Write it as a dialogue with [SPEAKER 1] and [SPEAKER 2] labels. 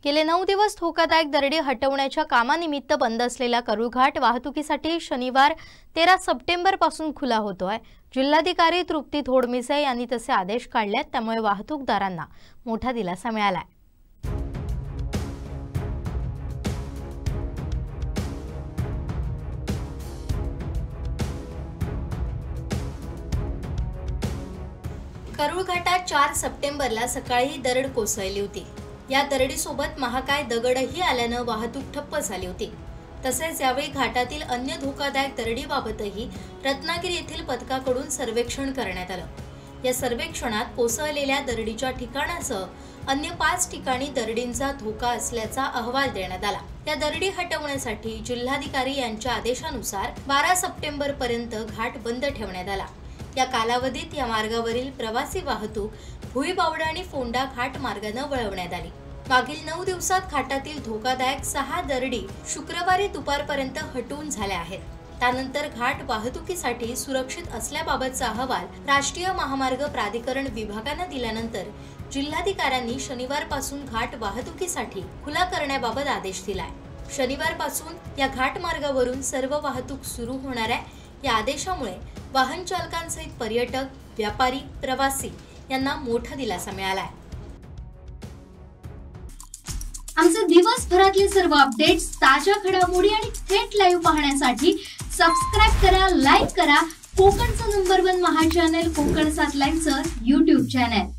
[SPEAKER 1] गेले 9 दिवस धोकादायक दरडी हटवण्याच्या कामानिमित्त बंद असलेला करूळघाट वाहतुकीसाठी शनिवार 13 सप्टेंबर पासून खुला होतोय। जिल्हाधिकारी तृप्ती थोडमिसे यांनी तसे आदेश काढलेत, त्यामुळे वाहतूकदारांना मोठा दिलासा मिळालाय। करूळघाटात 4 सप्टेंबरला सकाळी दरड कोसळली होती। या दरडीसोबत महाकाय दगडही आल्यानं वाहतूक ठप्प झाली होती। तसेच यावेळी घाटातील अन्य धोकादायक दरडीबाबतही रत्नागिरी येथील पथकाकडून सर्वेक्षण करण्यात आलं। या सर्वेक्षणात कोसळलेल्या दरडीच्या ठिकाणासह अन्य 5 ठिकाणी दरडींचा धोका असल्याचा अहवाल देण्यात आला। या दरडी हटवण्यासाठी जिल्हाधिकारी यांच्या आदेशानुसार 12 सप्टेंबर पर्यंत घाट बंद ठेवण्यात आला। या कालावधीत या मार्गावरील प्रवासी वाहतूक भुईबावडा आणि फोंडा घाट मार्गाने वळवण्यात आली। मागील 9 दिवसात घाटातील धोकादायक 6 दरडी शुक्रवारी दुपारपर्यंत हटवून झाल्या आहेत। त्यानंतर घाट वाहतुकीसाठी सुरक्षित असल्याबाबतचा अहवाल राष्ट्रीय महामार्ग प्राधिकरण विभागाने दिल्यानंतर जिल्हाधिकाऱ्यांनी शनिवारपासून घाट वाहतुकीसाठी खुला करण्याबाबत आदेश दिलाय। शनिवारपासून या घाट मार्गावरून सर्व वाहतूक सुरू होणार आहे। या आदेशामुळे वाहन चालकांसहित पर्यटक, व्यापारी, प्रवासी यांना मोठा दिलासा मिळाला आहे।
[SPEAKER 2] आमचे दिवसभरातले सर्व अपडेट्स, ताज्या घडामोडी आणि थेट लाईव्ह पाहण्यासाठी सबस्क्राइब करा, लाईक करा कोकणचं नंबर 1 महा चॅनल कोकण 7 लाईव्हचं YouTube चॅनल।